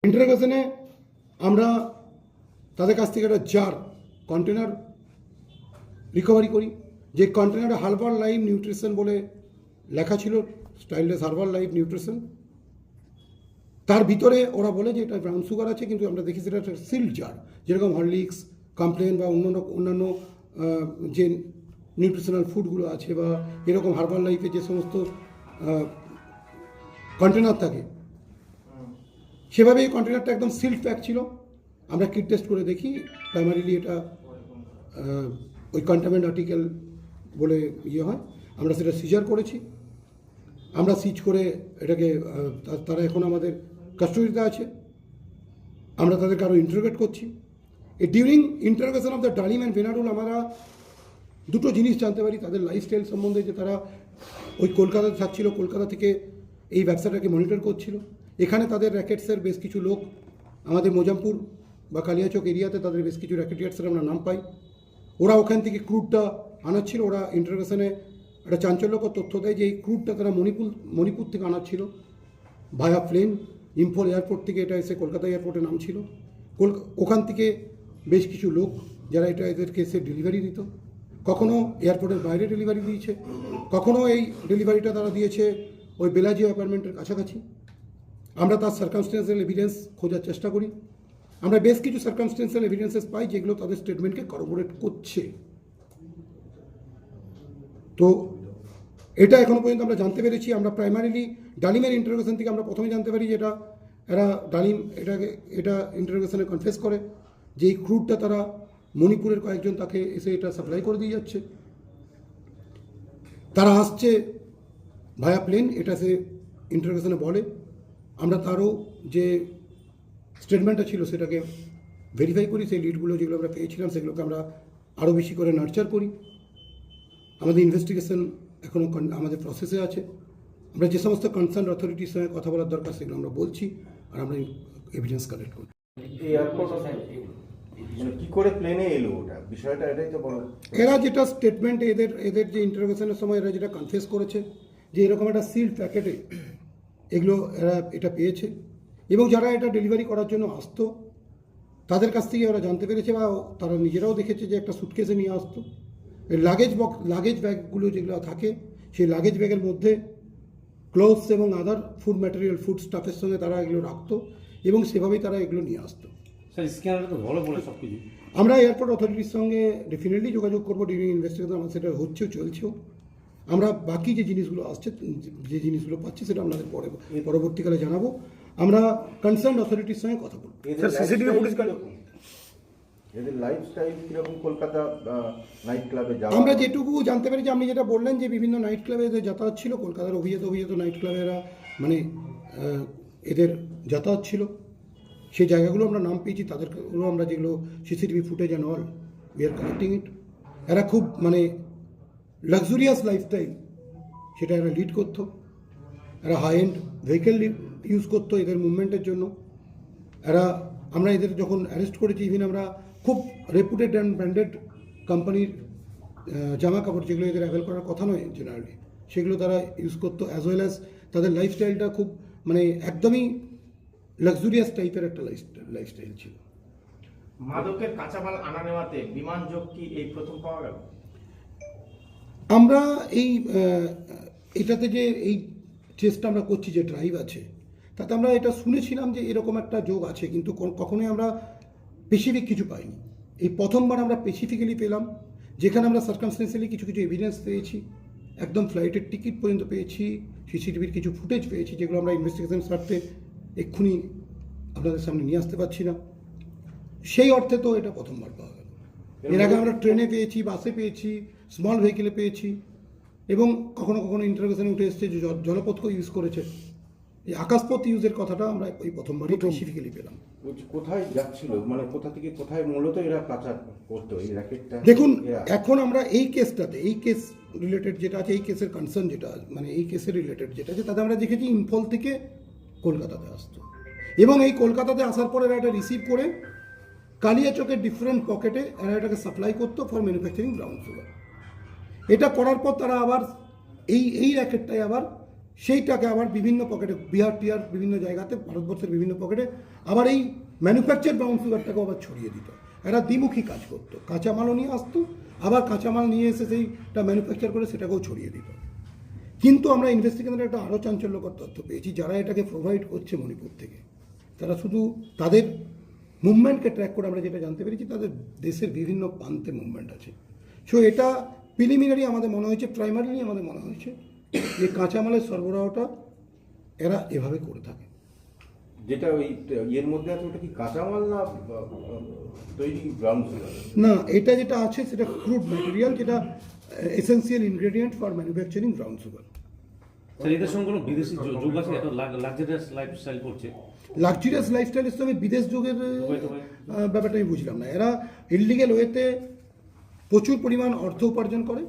ইন্টারোগেশনে আমরা তাদের কাছ থেকে একটা জার কন্টেনার রিকভারি করি, যে কন্টেনারে হার্বাল লাইফ নিউট্রিশন বলে লেখা ছিল, স্টাইললেস হার্বাল লাইফ নিউট্রিশন। তার ভিতরে ওরা বলে যে এটা ব্রাউন সুগার আছে, কিন্তু আমরা দেখি সেটা একটা সিল্ড জার, যেরকম হরলিক্স, কমপ্লেন বা অন্যান্য যে নিউট্রিশনাল ফুডগুলো আছে বা এরকম হার্বাল লাইফে যে সমস্ত কন্টেনার থাকে, সেভাবে এই কন্টেনারটা একদম সিল্ড প্যাক ছিল। আমরা কিট টেস্ট করে দেখি প্রাইমারিলি এটা ওই কন্টামিনেন্ট আর্টিকেল বলে হয়। আমরা সেটা সিজার করেছি। আমরা সিজ করে এটাকে তারা এখন আমাদের কাস্টডিতে আছে। আমরা তাদেরকে আরও ইন্টারোগেট করছি। ডিউরিং ইন্টারোগেশন অফ দ্য ডালিম অ্যান্ড ভেনারুল আমরা দুটো জিনিস জানতে পারি তাদের লাইফস্টাইল সম্বন্ধে, যে তারা ওই কলকাতাতে থাকছিল, কলকাতা থেকে এই ব্যবসাটাকে মনিটর করছিল। এখানে তাদের র্যাকেটসের বেশ কিছু লোক, আমাদের মোজামপুর বা কালিয়াচক এরিয়াতে তাদের বেশ কিছু র্যাকেটিয়ার্সের আমরা নাম পাই। ওরা ওখান থেকে ক্রুডটা আনাচ্ছিল। ওরা ইন্টারোগেশনে একটা চাঞ্চল্যকর তথ্য দেয় যে এই ক্রুডটা তারা মণিপুর থেকে আনাচ্ছিল ভায়া প্লেন। ইম্ফল এয়ারপোর্ট থেকে এটা এসে কলকাতা এয়ারপোর্টে নামছিল। ওখান থেকে বেশ কিছু লোক যারা এদেরকে এসে ডেলিভারি দিত, কখনও এয়ারপোর্টের বাইরে ডেলিভারি দিয়েছে, কখনও এই ডেলিভারিটা তারা দিয়েছে ওই বেলাজিও অ্যাপার্টমেন্টের কাছাকাছি। আমরা তার সার্কামস্টেন্সিয়াল এভিডেন্স খোঁজার চেষ্টা করি। আমরা বেশ কিছু সার্কামস্টেন্সিয়াল এভিডেন্সেস পাই যেগুলো তাদের স্টেটমেন্টকে করবোরেট করছে। তো এটা এখনো পর্যন্ত আমরা জানতে পেরেছি। আমরা প্রাইমারিলি ডালিমের ইন্টারোগেশন থেকে আমরা প্রথমে জানতে পারি যে এরা ডালিম এটা ইন্টারোগেশনে কনফেস করে যে এই ক্রুডটা তারা মণিপুরের কয়েকজন তাকে এসে এটা সাপ্লাই করে দিয়ে যাচ্ছে। তারা আসছে ভায়া প্লেন, এটা সে ইন্টারোগেশনে বলে। আমরা তারও যে স্টেটমেন্টটা ছিল সেটাকে ভেরিফাই করি। সেই লিডগুলো যেগুলো আমরা পেয়েছিলাম সেগুলোকে আমরা আরও বেশি করে নার্চার করি। আমাদের ইনভেস্টিগেশন এখনও আমাদের প্রসেসে আছে। আমরা যে সমস্ত কনসার্ন অথরিটির সঙ্গে কথা বলার দরকার সেগুলো আমরা বলছি, আর আমরা এভিডেন্স কালেক্ট করি। কি করে প্লেনে এলো ওটা বিষয়টা, এটাই তো বড়। এরা যেটা স্টেটমেন্ট এদের যে ইন্টারোগেশনের সময় এরা যেটা কনফেস করেছে যে এরকম একটা সিল্ড প্যাকেটে এগুলো এরা এটা পেয়েছে, এবং যারা এটা ডেলিভারি করার জন্য আসতো তাদের কাছ থেকে ওরা জানতে পেরেছে বা তারা নিজেরাও দেখেছে যে একটা সুটকেসে নিয়ে আসতো। লাগেজ ব্যাগগুলো যেগুলো থাকে সেই লাগেজ ব্যাগের মধ্যে ক্লোথস এবং আদার ফুড ম্যাটেরিয়াল, ফুড স্টাফের সঙ্গে তারা এগুলো রাখতো এবং সেভাবেই তারা এগুলো নিয়ে আসতো। আমরা এয়ারপোর্ট অথরিটির সঙ্গে ডেফিনেটলি যোগাযোগ করবো ডিউরিং ইনভেস্টিগেশন। আমার সেটা হচ্ছেও, চলছেও। আমরা বাকি যে জিনিসগুলো আসছে, যে জিনিসগুলো পাচ্ছি সেটা আপনাদের পরবর্তীকালে জানাবো। আমরা কনসার্ন অথরিটির সঙ্গে কথা বলবো। সিসিটিভি ফুটেজ এদের লাইফস্টাইল কিরকম কলকাতা নাইট ক্লাবে যাওয়া? আমরা যেটুকু জানতে পারি যে আপনি যেটা বললেন যে বিভিন্ন নাইট ক্লাবে এদের যাতায়াত ছিল, কলকাতার অভিজাত নাইট ক্লাবেরা মানে এদের যাতায়াত ছিল। সেই জায়গাগুলো আমরা নাম পেয়েছি, তাদেরগুলো আমরা যেগুলো CCTV footage and all we are collecting it. এরা খুব মানে লাক্সুরিয়াস লাইফস্টাইল সেটা এরা লিড করতো। এরা হাই এন্ড ভেহিকেল ইউজ করতো এদের মুভমেন্টের জন্য। আমরা এদের যখন অ্যারেস্ট করেছি, ইভিন আমরা খুব রেপুটেড অ্যান্ড ব্র্যান্ডেড কোম্পানির জামা কাপড় যেগুলো এদের অ্যাভেল করার কথা নয় জেনারেলি, সেগুলো তারা ইউজ করতো। অ্যাজ ওয়েল অ্যাজ তাদের লাইফস্টাইলটা খুব মানে একদমই লাক্সুরিয়াস টাইপের একটা লাইফস্টাইল ছিল। মাদকের কাঁচামাল আনা নেওয়াতে বিমান যোগ কি এই প্রথম পাওয়া গেল? আমরা এটাতে যে এই চেষ্টা আমরা করছি, যে ড্রাইভ আছে, তাতে আমরা এটা শুনেছিলাম যে এরকম একটা যোগ আছে, কিন্তু কখনোই আমরা স্পেসিফিক কিছু পাইনি। এই প্রথমবার আমরা স্পেসিফিক্যালি পেলাম, যেখানে আমরা সার্কামস্টেন্সিয়ালি কিছু এভিডেন্স পেয়েছি, একদম ফ্লাইটের টিকিট পর্যন্ত পেয়েছি, সিসিটিভির কিছু ফুটেজ পেয়েছি, যেগুলো আমরা ইনভেস্টিগেশন স্বার্থে এক্ষুনি আপনাদের সামনে নিয়ে আসতে পারছি না। সেই অর্থে তো এটা প্রথমবার পাওয়া গেল। এর আগে আমরা ট্রেনে পেয়েছি, বাসে পেয়েছি, স্মল ভেহিকেলে পেয়েছি, এবং কখনো কখনো ইন্টারোগেশনে উঠে এসছে যে জলপথকে ইউজ করেছে। এই আকাশপথ ইউজের কথাটা আমরা এই প্রথমবারই স্পেসিফিক্যালি পেলাম। কোথায় যাচ্ছিল, মানে কোথা থেকে কোথায় মূলত এরা পাচার করতো এই র্যাকেটটা? দেখুন, এখন আমরা এই কেসটাতে, এই কেস রিলেটেড যেটা আছে, এই কেসের কনসার্ন যেটা মানে এই কেসের রিলেটেড যেটা আছে, তাতে আমরা দেখেছি ইম্ফল থেকে কলকাতাতে আসতো, এবং এই কলকাতাতে আসার পরে এরা এটা রিসিভ করে কালিয়াচকের ডিফারেন্ট পকেটে এরা এটাকে সাপ্লাই করতো ফর ম্যানুফ্যাকচারিং ব্রাউন সুগার। এটা করার পর তারা আবার এই র্যাকেটটাই আবার সেইটাকে আবার বিভিন্ন পকেটে বিহার টিহার বিভিন্ন জায়গাতে ভারতবর্ষের বিভিন্ন পকেটে আবার এই ম্যানুফ্যাকচার ব্রাউন সুগারটাকে আবার ছড়িয়ে দিত। এরা দ্বিমুখী কাজ করতো, কাঁচামালও নিয়ে আসতো, আবার কাঁচামাল নিয়ে এসে সেইটা ম্যানুফ্যাকচার করে সেটাকেও ছড়িয়ে দিত। কিন্তু আমরা ইনভেস্টিগেশনে একটা আরও চাঞ্চল্যকর তথ্য পেয়েছি, যারা এটাকে প্রোভাইড করছে মণিপুর থেকে, তারা শুধু তাদের মুভমেন্টকে ট্র্যাক করে আমরা যেটা জানতে পেরেছি, তাদের দেশের বিভিন্ন প্রান্তে মুভমেন্ট আছে। সো এটা প্রিলিমিনারি আমাদের মনে হয়েছে, প্রাইমারিলি আমাদের মনে হয়েছে যে কাঁচামালের সরবরাহটা এরা এভাবে করে থাকে। যেটা ওই ইয়ের মধ্যে আছে ওটা কি কাঁচামাল না তৈরি ব্রাউন সুগার? না, এটা যেটা আছে সেটা ক্রুড ম্যাটেরিয়াল, যেটা essential ingredient for manufacturing brown sugar. Sir এদের সঙ্গে কোনো বিদেশি যোগ আছে? এত লাক্সারিয়াস লাইফস্টাইল করছে। লাক্সারিয়াস লাইফস্টাইলের সঙ্গে বিদেশ যোগের ব্যাপারটা আমি বুঝলাম না। এরা ইললিগেল ওয়েতে প্রচুর পরিমাণ অর্থ উপার্জন করে।